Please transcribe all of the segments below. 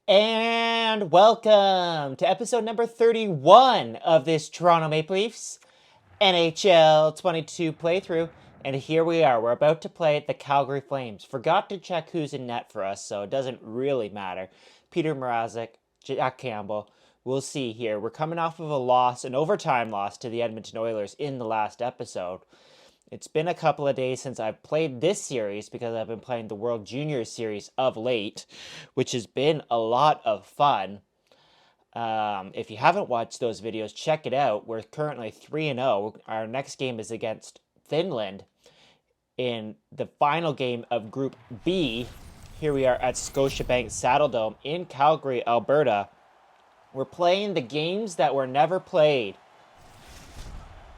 And welcome to episode number 31 of this Toronto Maple Leafs NHL 22 playthrough. And here we are. We're about to play the Calgary Flames. Forgot to check who's in net for us, so it doesn't really matter. Peter Mrazek, Jack Campbell. We'll see here. We're coming off of a loss, an overtime loss to the Edmonton Oilers in the last episode. It's been a couple of days since I've played this series because I've been playing the World Juniors series of late, which has been a lot of fun. If you haven't watched those videos, check it out. We're currently 3-0. Our next game is against Finland in the final game of Group B. Here we are at Scotiabank Saddledome in Calgary, Alberta. We're playing the games that were never played.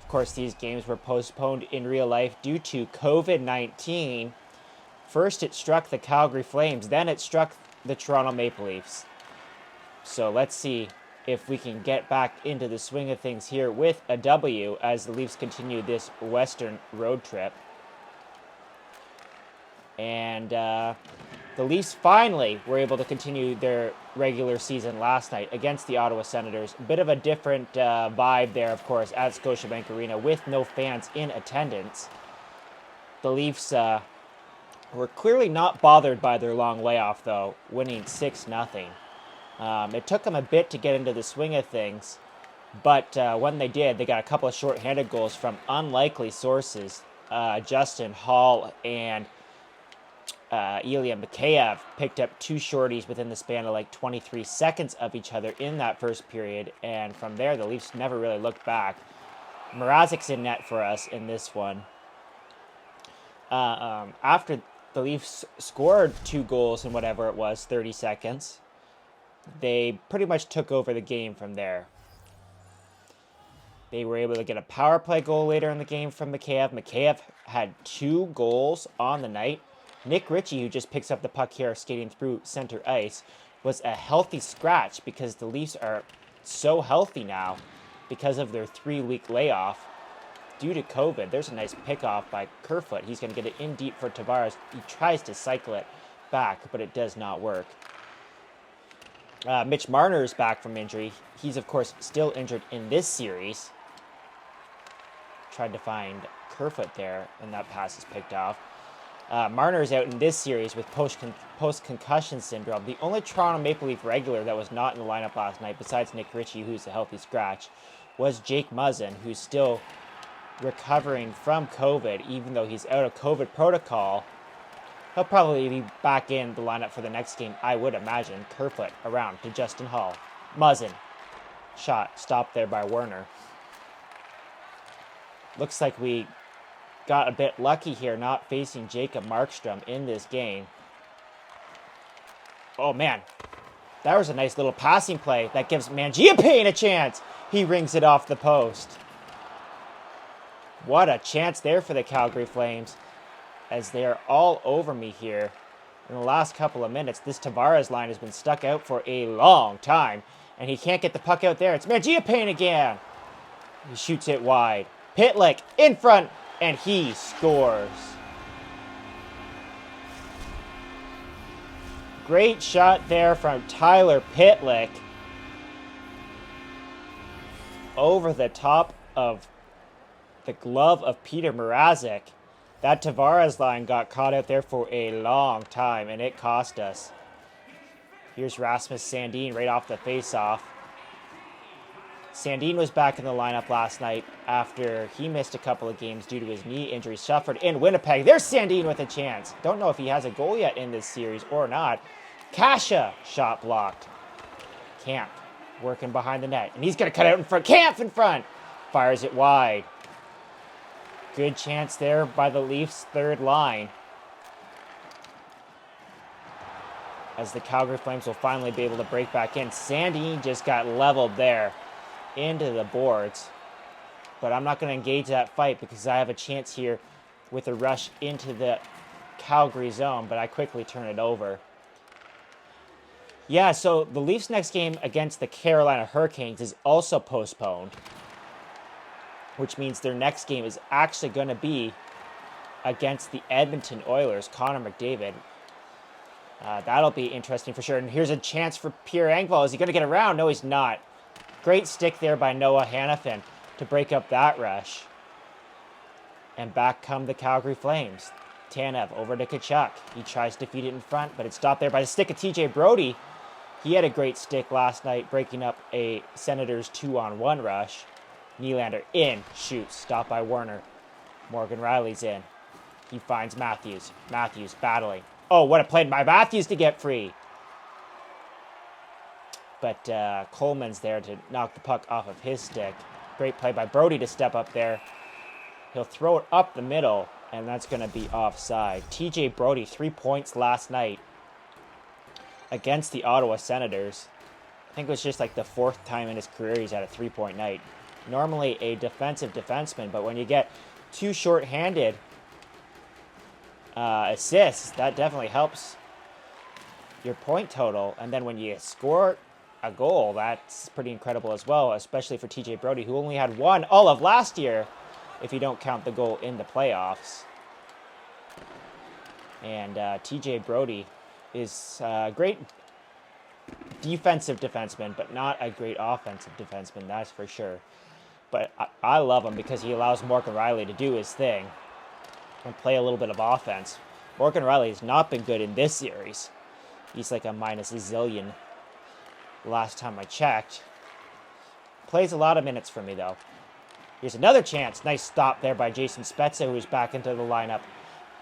Of course, these games were postponed in real life due to COVID-19. First, it struck the Calgary Flames. Then it struck the Toronto Maple Leafs. So let's see if we can get back into the swing of things here with a W as the Leafs continue this Western road trip. And the Leafs finally were able to continue their regular season last night against the Ottawa Senators. A bit of a different vibe there, of course, at Scotiabank Arena with no fans in attendance. The Leafs were clearly not bothered by their long layoff, though, winning 6-0. It took them a bit to get into the swing of things, but when they did, they got a couple of shorthanded goals from unlikely sources. Justin Hall and Ilya Mikheyev picked up two shorties within the span of like 23 seconds of each other in that first period, and from there the Leafs never really looked back. Mrazek's in net for us in this one. After the Leafs scored two goals in whatever it was, 30 seconds, they pretty much took over the game from there. They were able to get a power play goal later in the game from Mikheyev. Mikheyev had two goals on the night. Nick Ritchie, who just picks up the puck here skating through center ice, was a healthy scratch because the Leafs are so healthy now because of their 3-week layoff due to COVID. There's a nice pickoff by Kerfoot. He's going to get it in deep for Tavares. He tries to cycle it back, but it does not work. Mitch Marner is back from injury. He's, of course, still injured in this series. Tried to find Kerfoot there, and that pass is picked off. Marner is out in this series with post-concussion syndrome. The only Toronto Maple Leaf regular that was not in the lineup last night, besides Nick Ritchie, who's a healthy scratch, was Jake Muzzin, who's still recovering from COVID, even though he's out of COVID protocol. He'll probably be back in the lineup for the next game, I would imagine. Kerfoot around to Justin Hall. Muzzin. Shot stopped there by Werner. Looks like we got a bit lucky here not facing Jacob Markstrom in this game. Oh man, that was a nice little passing play that gives Mangiapane a chance. He rings it off the post. What a chance there for the Calgary Flames as they are all over me here in the last couple of minutes. This Tavares line has been stuck out for a long time and he can't get the puck out there. It's Mangiapane again. He shoots it wide. Pitlick in front. And he scores. Great shot there from Tyler Pitlick. Over the top of the glove of Peter Mrazek. That Tavares line got caught out there for a long time, and it cost us. Here's Rasmus Sandin right off the face-off. Sandin was back in the lineup last night after he missed a couple of games due to his knee injury suffered in Winnipeg. There's Sandin with a chance. Don't know if he has a goal yet in this series or not. Kasha, shot blocked. Camp working behind the net. And he's going to cut out in front. Camp in front. Fires it wide. Good chance there by the Leafs' third line. As the Calgary Flames will finally be able to break back in. Sandin just got leveled there into the boards, but I'm not going to engage that fight because I have a chance here with a rush into the Calgary zone, but I quickly turn it over. Yeah, so the Leafs' next game against the Carolina Hurricanes is also postponed, which means their next game is actually going to be against the Edmonton Oilers. Connor McDavid That'll be interesting for sure. And here's a chance for Pierre Engvall. Is he going to get around? No, he's not. Great stick there by Noah Hannafin to break up that rush. And back come the Calgary Flames. Tanev over to Tkachuk. He tries to feed it in front, but it's stopped there by the stick of TJ Brodie. He had a great stick last night, breaking up a Senators 2-on-1 rush. Nylander in, shoots, stopped by Werner. Morgan Riley's in. He finds Matthews. Matthews battling. Oh, what a play by Matthews to get free. But Coleman's there to knock the puck off of his stick. Great play by Brodie to step up there. He'll throw it up the middle, and that's going to be offside. TJ Brodie, 3 points last night against the Ottawa Senators. I think it was just like the 4th time in his career he's had a 3-point night. Normally a defensive defenseman, but when you get 2 short-handed assists, that definitely helps your point total. And then when you score a goal, that's pretty incredible as well, especially for TJ Brodie, who only had 1 all of last year, if you don't count the goal in the playoffs. And TJ Brodie is a great defensive defenseman, but not a great offensive defenseman, that's for sure. But I love him because he allows Morgan Riley to do his thing and play a little bit of offense. Morgan Riley has not been good in this series. He's like a minus a zillion last time I checked. Plays a lot of minutes for me, though. Here's another chance. Nice stop there by Jason Spezza, who's back into the lineup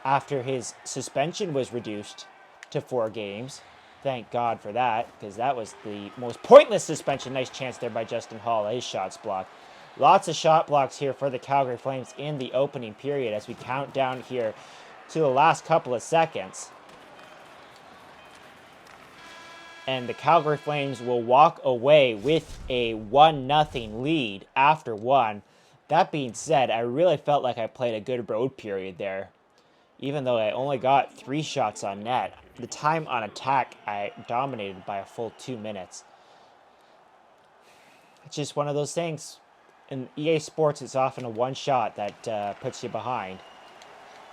after his suspension was reduced to 4 games. Thank God for that, because that was the most pointless suspension. Nice chance there by Justin Hall. His shot's blocked. Lots of shot blocks here for the Calgary Flames in the opening period as we count down here to the last couple of seconds. And the Calgary Flames will walk away with a 1-0 lead after 1. That being said, I really felt like I played a good road period there. Even though I only got 3 shots on net, the time on attack I dominated by a full 2 minutes. It's just one of those things. In EA Sports, it's often a one shot that puts you behind.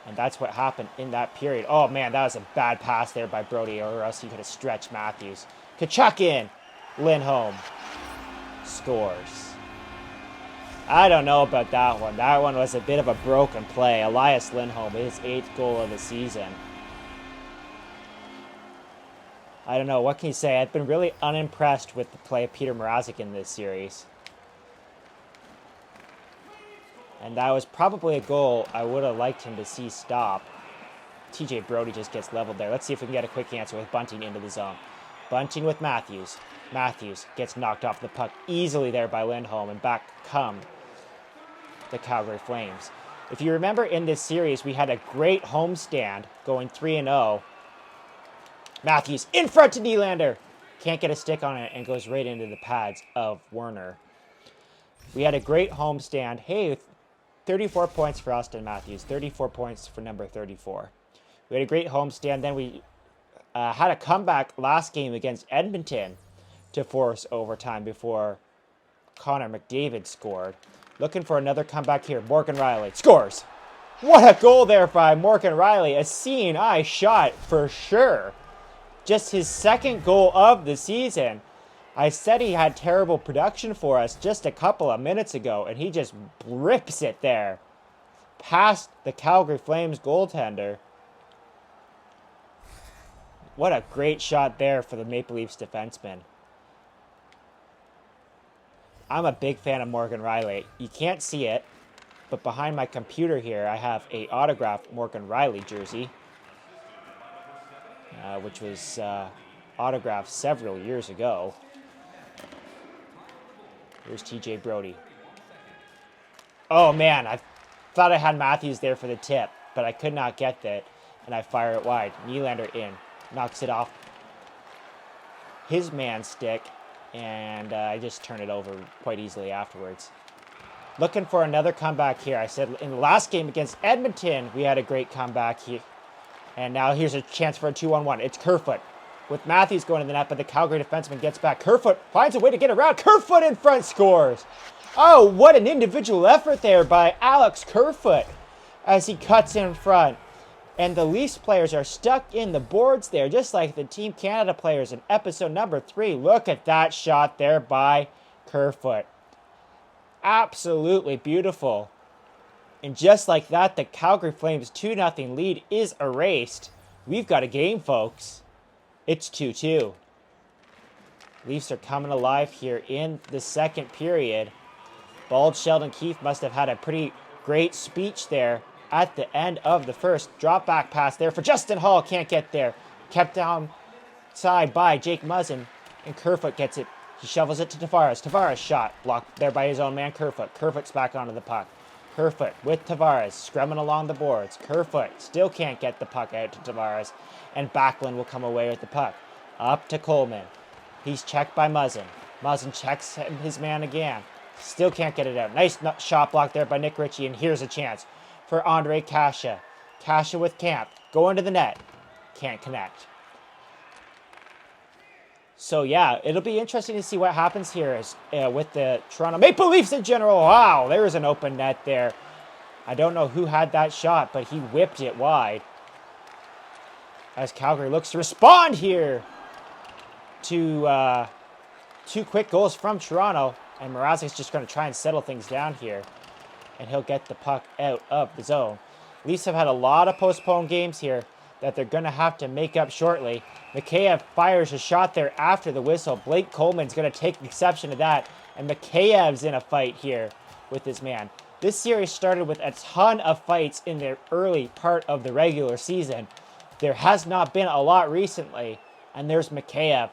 And that's what happened in that period. Oh, man, that was a bad pass there by Brodie, or else he could have stretched Matthews. Tkachuk in. Lindholm scores. I don't know about that one. That one was a bit of a broken play. Elias Lindholm, his 8th goal of the season. I don't know. What can you say? I've been really unimpressed with the play of Peter Mrazek in this series. And that was probably a goal I would have liked him to see stop. TJ Brodie just gets leveled there. Let's see if we can get a quick answer with Bunting into the zone. Bunting with Matthews. Matthews gets knocked off the puck easily there by Lindholm, and back come the Calgary Flames. If you remember in this series, we had a great homestand going 3-0. Matthews in front to Nylander. Can't get a stick on it and goes right into the pads of Werner. We had a great homestand. Hey, 34 points for Austin Matthews. 34 points for number 34. We had a great homestand. Then we had a comeback last game against Edmonton to force overtime before Connor McDavid scored. Looking for another comeback here. Morgan Riley scores. What a goal there by Morgan Riley. A seeing eye shot for sure. Just his 2nd goal of the season. I said he had terrible production for us just a couple of minutes ago, and he just rips it there past the Calgary Flames goaltender. What a great shot there for the Maple Leafs defenseman. I'm a big fan of Morgan Riley. You can't see it, but behind my computer here, I have a autographed Morgan Riley jersey, which was autographed several years ago. Here's TJ Brodie. Oh, man, I thought I had Matthews there for the tip, but I could not get that, and I fire it wide. Nylander in. Knocks it off his man stick, and I just turn it over quite easily afterwards. Looking for another comeback here. I said in the last game against Edmonton, we had a great comeback here. And now here's a chance for a 2-on-1. It's Kerfoot with Matthews going to the net, but the Calgary defenseman gets back. Kerfoot finds a way to get around. Kerfoot in front scores. Oh, what an individual effort there by Alex Kerfoot as he cuts in front. And the Leafs players are stuck in the boards there, just like the Team Canada players in episode number 3. Look at that shot there by Kerfoot. Absolutely beautiful. And just like that, the Calgary Flames 2-0 lead is erased. We've got a game, folks. It's 2-2. Leafs are coming alive here in the second period. Bald Sheldon Keefe must have had a pretty great speech there at the end of the first. Drop back pass there for Justin Hall. Can't get there. Kept down side by Jake Muzzin. And Kerfoot gets it. He shovels it to Tavares. Tavares shot. Blocked there by his own man, Kerfoot. Kerfoot's back onto the puck. Kerfoot with Tavares. Scrumming along the boards. Kerfoot still can't get the puck out to Tavares. And Backlund will come away with the puck. Up to Coleman. He's checked by Muzzin. Muzzin checks his man again. Still can't get it out. Nice shot block there by Nick Ritchie. And here's a chance for Andre Kasha. Kasha with Camp. Going to the net. Can't connect. So yeah, it'll be interesting to see what happens here with the Toronto Maple Leafs in general. Wow, there was an open net there. I don't know who had that shot, but he whipped it wide. As Calgary looks to respond here to 2 quick goals from Toronto. And Mrazek's just going to try and settle things down here. And he'll get the puck out of the zone. Leafs have had a lot of postponed games here that they're going to have to make up shortly. Mikheyev fires a shot there after the whistle. Blake Coleman's going to take exception to that. And Mikheyev's in a fight here with his man. This series started with a ton of fights in the early part of the regular season. There has not been a lot recently. And there's Mikheyev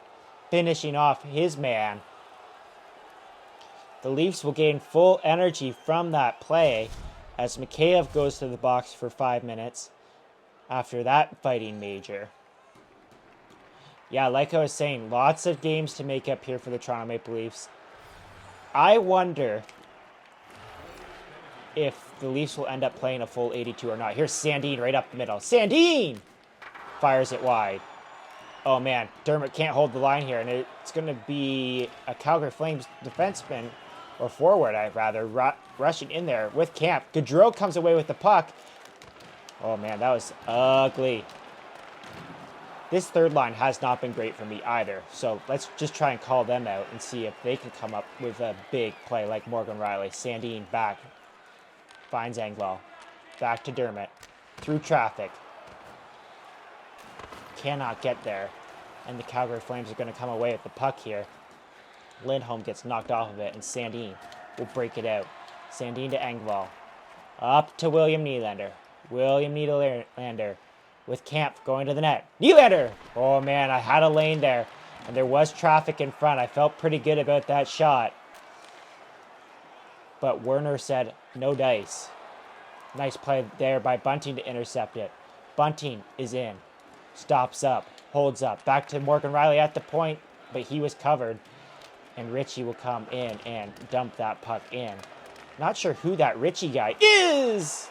finishing off his man. The Leafs will gain full energy from that play as Mikheyev goes to the box for 5 minutes after that fighting major. Yeah, like I was saying, lots of games to make up here for the Toronto Maple Leafs. I wonder if the Leafs will end up playing a full 82 or not. Here's Sandin right up the middle. Sandin fires it wide. Oh man, Dermott can't hold the line here, and it's going to be a Calgary Flames defenseman, or forward, I'd rather, rushing in there with Camp. Gaudreau comes away with the puck. Oh man, that was ugly. This third line has not been great for me either, so let's just try and call them out and see if they can come up with a big play like Morgan Riley. Sandin back, finds Engvall. Back to Dermott, through traffic. Cannot get there, and the Calgary Flames are going to come away with the puck here. Lindholm gets knocked off of it, and Sandin will break it out. Sandin to Engvall. Up to William Nylander. William Nylander with Camp going to the net. Nylander! Oh man, I had a lane there, and there was traffic in front. I felt pretty good about that shot. But Werner said, no dice. Nice play there by Bunting to intercept it. Bunting is in. Stops up. Holds up. Back to Morgan Riley at the point, but he was covered. And Ritchie will come in and dump that puck in. Not sure who that Ritchie guy is.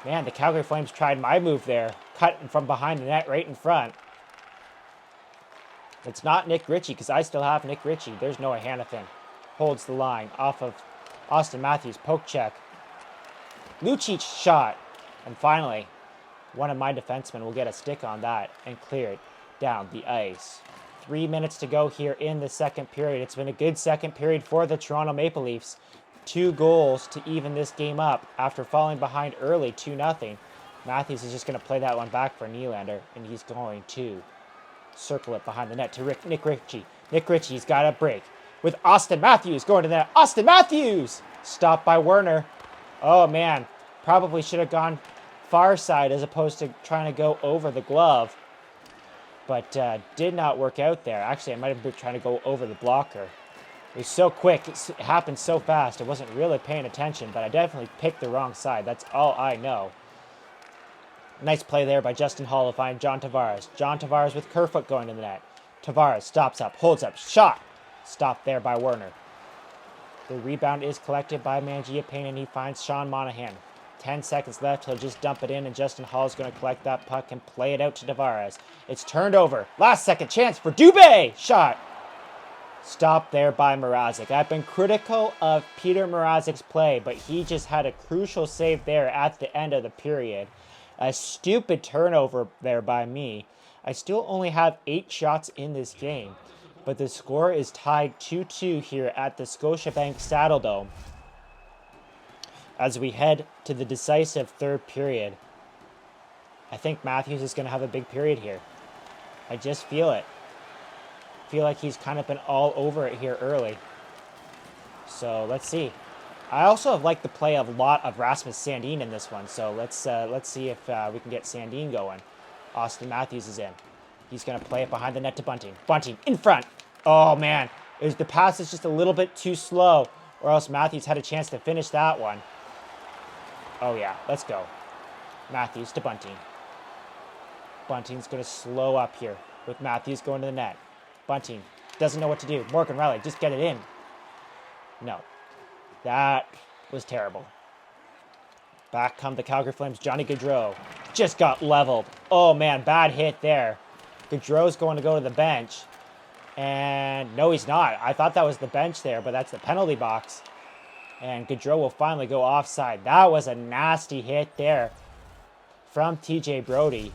Man, the Calgary Flames tried my move there. Cut from behind the net right in front. It's not Nick Ritchie because I still have Nick Ritchie. There's Noah Hannafin. Holds the line off of Austin Matthews. Poke check. Lucic shot. And finally, one of my defensemen will get a stick on that and clear it down the ice. 3 minutes to go here in the second period. It's been a good second period for the Toronto Maple Leafs. 2 goals to even this game up after falling behind early 2-0. Matthews is just going to play that one back for Nylander, and he's going to circle it behind the net to Nick Ritchie. Nick Ritchie's got a break with Austin Matthews going to the net. Austin Matthews! Stopped by Werner. Oh man, probably should have gone far side as opposed to trying to go over the glove. But did not work out there. Actually, I might have been trying to go over the blocker. It was so quick. It happened so fast. I wasn't really paying attention, but I definitely picked the wrong side. That's all I know. Nice play there by Justin Hall to find John Tavares. John Tavares with Kerfoot going to the net. Tavares stops up, holds up, shot. Stopped there by Werner. The rebound is collected by Mangiapane, and he finds Sean Monahan. 10 seconds left. He'll just dump it in, and Justin Hall is going to collect that puck and play it out to Tavares. It's turned over. Last second chance for Dubé. Shot. Stopped there by Mrazek. I've been critical of Peter Mrazek's play, but he just had a crucial save there at the end of the period. A stupid turnover there by me. I still only have 8 shots in this game, but the score is tied 2-2 here at the Scotiabank Saddledome as we head to the decisive third period. I think Matthews is going to have a big period here. I just feel it. I feel like he's kind of been all over it here early. So let's see. I also have liked the play of a lot of Rasmus Sandin in this one. So let's see if we can get Sandin going. Austin Matthews is in. He's going to play it behind the net to Bunting. Bunting in front. Oh, man. The pass is just a little bit too slow, or else Matthews had a chance to finish that one. Oh, yeah. Let's go. Matthews to Bunting. Bunting's going to slow up here with Matthews going to the net. Bunting doesn't know what to do. Morgan Riley, just get it in. No. That was terrible. Back come the Calgary Flames. Johnny Gaudreau just got leveled. Oh, man, bad hit there. Gaudreau's going to go to the bench. And no, he's not. I thought that was the bench there, but that's the penalty box. And Gaudreau will finally go offside. That was a nasty hit there from TJ Brodie.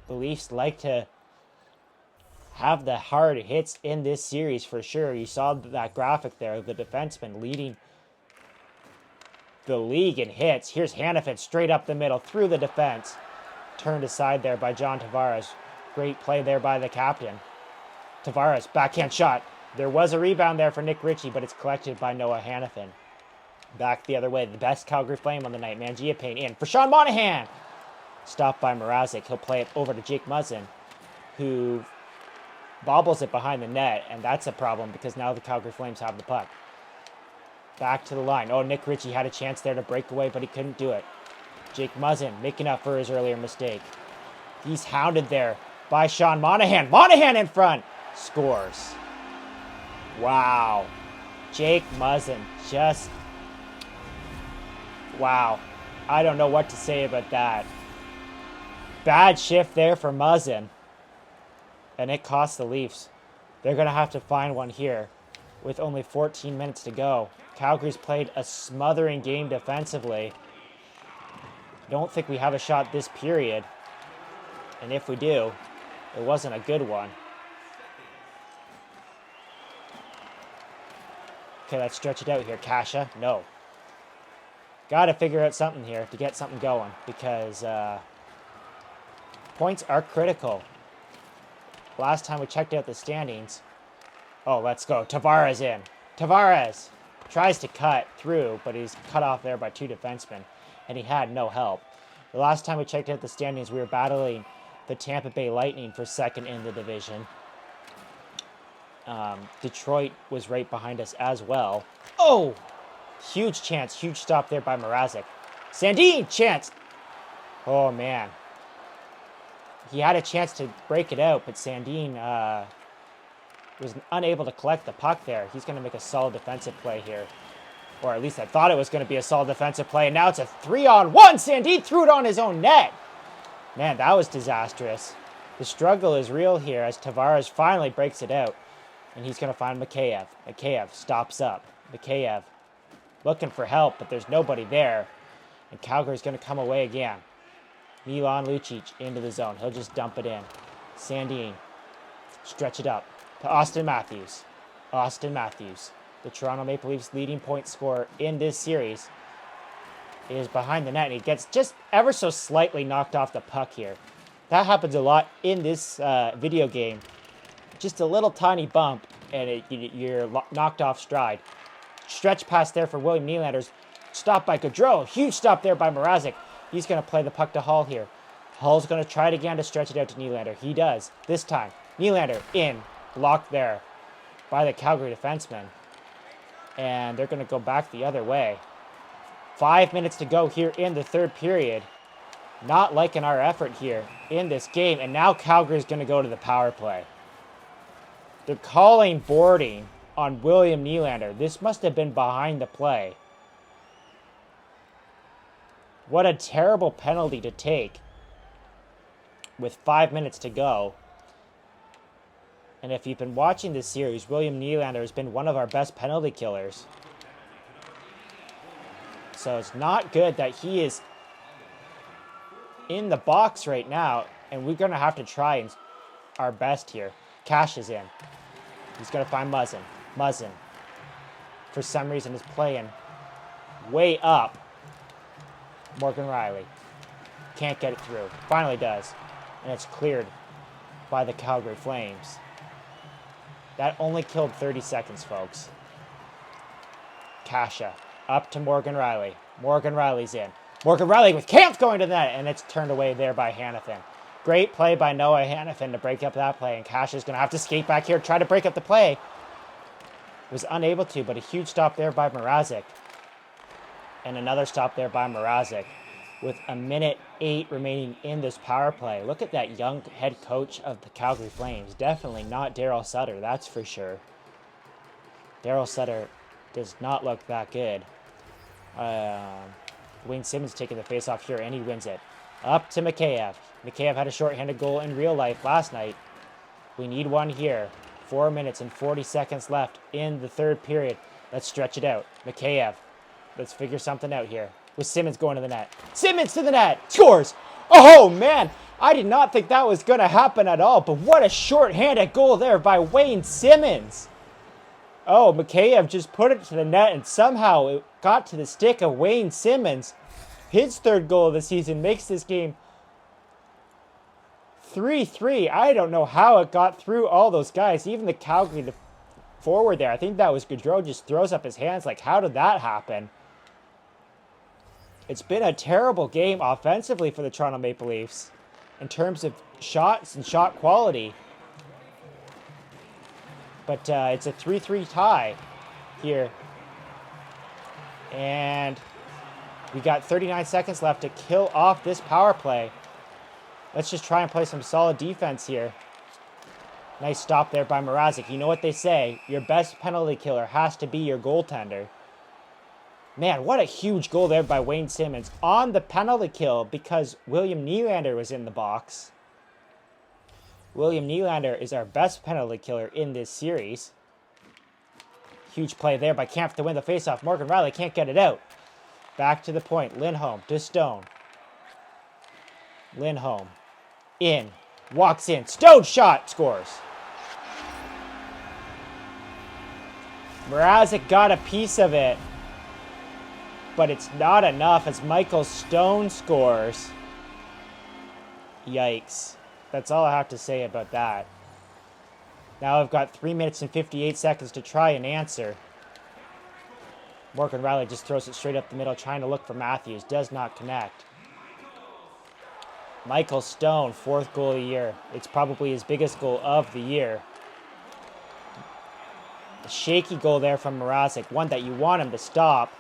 The Leafs like to have the hard hits in this series for sure. You saw that graphic there, the defenseman leading the league in hits. Here's Hanifin straight up the middle through the defense. Turned aside there by John Tavares. Great play there by the captain. Tavares, backhand shot. There was a rebound there for Nick Ritchie, but it's collected by Noah Hanifin. Back the other way, the best Calgary Flame on the night. Mangiapane in for Sean Monahan. Stopped by Mrazek. He'll play it over to Jake Muzzin, who bobbles it behind the net, and that's a problem because now the Calgary Flames have the puck. Back to the line. Oh, Nick Ritchie had a chance there to break away, but he couldn't do it. Jake Muzzin making up for his earlier mistake. He's hounded there by Sean Monahan. Monahan in front. Scores. Wow. Jake Muzzin just... Wow. I don't know what to say about that. Bad shift there for Muzzin. And it cost the Leafs. They're going to have to find one here with only 14 minutes to go. Calgary's played a smothering game defensively. Don't think we have a shot this period. And if we do, it wasn't a good one. Okay, let's stretch it out here. Kasha, no. Got to figure out something here to get something going because points are critical. Last time we checked out the standings. Oh, let's go. Tavares in. Tavares tries to cut through, but he's cut off there by 2 defensemen, and he had no help. The last time we checked out the standings, we were battling the Tampa Bay Lightning for second in the division. Detroit was right behind us as well. Oh! Huge chance. Huge stop there by Mrazek. Sandin! Chance! Oh, man. He had a chance to break it out, but Sandin was unable to collect the puck there. He's going to make a solid defensive play here. Or at least I thought it was going to be a solid defensive play. And now it's a 3-on-1. Sandin threw it on his own net. Man, that was disastrous. The struggle is real here as Tavares finally breaks it out. And he's going to find Mikheyev. Mikheyev stops up. Mikheyev looking for help, but there's nobody there. And Calgary's going to come away again. Milan Lucic into the zone. He'll just dump it in. Sandin. Stretch it up to Austin Matthews. Austin Matthews, the Toronto Maple Leafs leading point scorer in this series, is behind the net, and he gets just ever so slightly knocked off the puck here. That happens a lot in this video game. Just a little tiny bump, and you're knocked off stride. Stretch pass there for William Nylander's. Stopped by Gaudreau. Huge stop there by Mrazek. He's going to play the puck to Hall here. Hall's going to try it again to stretch it out to Nylander. He does. This time, Nylander in. Blocked there by the Calgary defenseman. And they're going to go back the other way. 5 minutes to go here in the third period. Not liking our effort here in this game. And now Calgary's going to go to the power play. They're calling boarding on William Nylander. This must have been behind the play. What a terrible penalty to take with 5 minutes to go. And if you've been watching this series, William Nylander has been one of our best penalty killers. So it's not good that he is in the box right now, and we're going to have to try our best here. Cash is in. He's going to find Muzzin. Muzzin, for some reason, is playing way up. Morgan Riley can't get it through. Finally does. And it's cleared by the Calgary Flames. That only killed 30 seconds, folks. Kasha up to Morgan Riley. Morgan Riley's in. Morgan Riley with Kampf going to the net, and it's turned away there by Hanifin. Great play by Noah Hanifin to break up that play, and Kasha's going to have to skate back here, try to break up the play. Was unable to, but a huge stop there by Mrazek. And another stop there by Mrazek. With 1:08 remaining in this power play. Look at that young head coach of the Calgary Flames. Definitely not Daryl Sutter, that's for sure. Daryl Sutter does not look that good. Wayne Simmons taking the face-off here, and he wins it. Up to Mikheyev. Mikheyev had a shorthanded goal in real life last night. We need one here. 4 minutes and 40 seconds left in the third period. Let's stretch it out. Mikheyev. Let's figure something out here. With Simmons going to the net. Simmons to the net. Scores! Oh, man! I did not think that was going to happen at all, but what a shorthanded goal there by Wayne Simmons. Oh, Mikheyev just put it to the net, and somehow it got to the stick of Wayne Simmons. His third goal of the season makes this game 3-3. I don't know how it got through all those guys. Even the Calgary forward there. I think that was Gaudreau, just throws up his hands like, how did that happen? It's been a terrible game offensively for the Toronto Maple Leafs in terms of shots and shot quality. But it's a 3-3 tie here. And we got 39 seconds left to kill off this power play. Let's just try and play some solid defense here. Nice stop there by Mrazek. You know what they say, your best penalty killer has to be your goaltender. Man, what a huge goal there by Wayne Simmons on the penalty kill because William Nylander was in the box. William Nylander is our best penalty killer in this series. Huge play there by Kampf to win the faceoff. Morgan Riley can't get it out. Back to the point. Lindholm to Stone. Lindholm in. Walks in. Stone shot. Scores. Mrazek got a piece of it. But it's not enough as Michael Stone scores. Yikes. That's all I have to say about that. Now I've got 3 minutes and 58 seconds to try and answer. Morgan Riley just throws it straight up the middle, trying to look for Matthews. Does not connect. Michael Stone, 4th goal of the year. It's probably his biggest goal of the year. A shaky goal there from Mrazek. One that you want him to stop.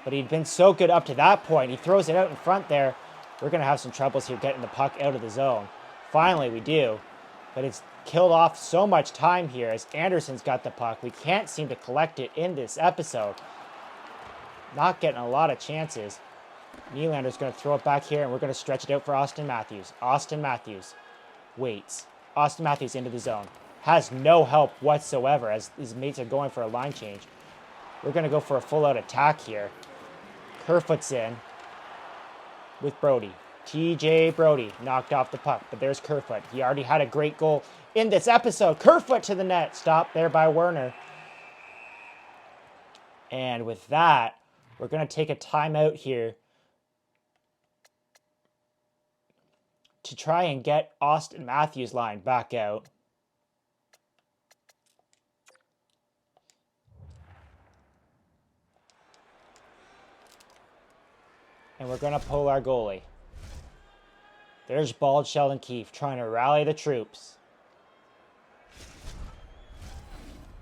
But he'd been so good up to that point. He throws it out in front there. We're going to have some troubles here getting the puck out of the zone. Finally, we do. But it's killed off so much time here as Anderson's got the puck. We can't seem to collect it in this episode. Not getting a lot of chances. Nylander's going to throw it back here, and we're going to stretch it out for Austin Matthews. Austin Matthews waits. Austin Matthews into the zone. Has no help whatsoever as his mates are going for a line change. We're going to go for a full-out attack here. Kerfoot's in with Brody. TJ Brody knocked off the puck, but there's Kerfoot. He already had a great goal in this episode. Kerfoot to the net. Stopped there by Werner. And with that, we're going to take a timeout here to try and get Austin Matthews' line back out. And we're going to pull our goalie. There's Bald Sheldon Keefe trying to rally the troops.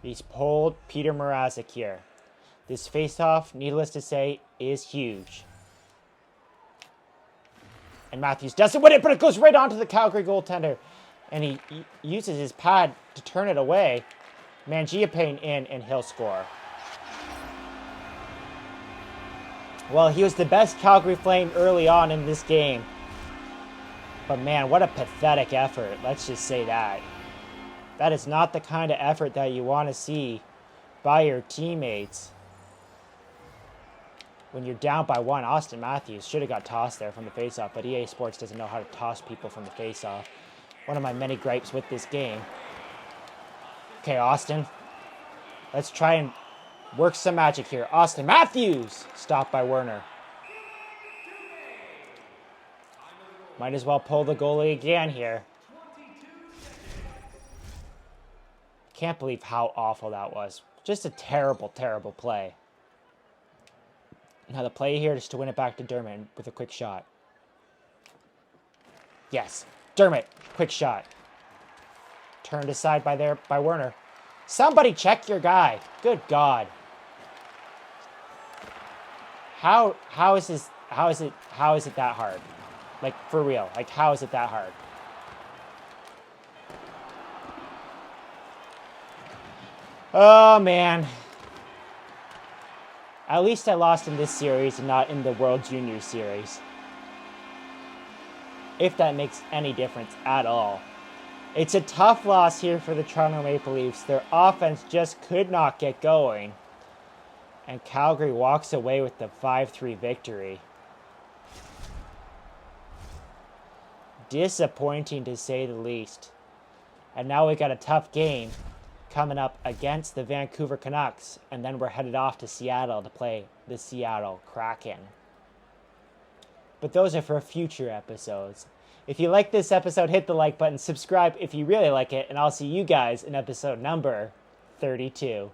He's pulled Peter Mrazek here. This faceoff, needless to say, is huge. And Matthews doesn't win it, but it goes right onto the Calgary goaltender. And he uses his pad to turn it away. Mangiapane in, and he'll score. Well, he was the best Calgary Flame early on in this game. But man, what a pathetic effort. Let's just say that. That is not the kind of effort that you want to see by your teammates. When you're down by one, Austin Matthews should have got tossed there from the faceoff, but EA Sports doesn't know how to toss people from the faceoff. One of my many gripes with this game. Okay, Austin. Let's try and work some magic here. Austin Matthews! Stopped by Werner. Might as well pull the goalie again here. Can't believe how awful that was. Just a terrible, terrible play. Now the play here is to win it back to Dermott with a quick shot. Yes, Dermott, quick shot. Turned aside by Werner. Somebody check your guy. Good God. How is it that hard? Like, for real. Like, how is it that hard? Oh, man. At least I lost in this series and not in the World Junior Series. If that makes any difference at all. It's a tough loss here for the Toronto Maple Leafs. Their offense just could not get going. And Calgary walks away with the 5-3 victory. Disappointing to say the least. And now we got a tough game coming up against the Vancouver Canucks, and then we're headed off to Seattle to play the Seattle Kraken. But those are for future episodes. If you like this episode, hit the like button, subscribe if you really like it, and I'll see you guys in episode number 32.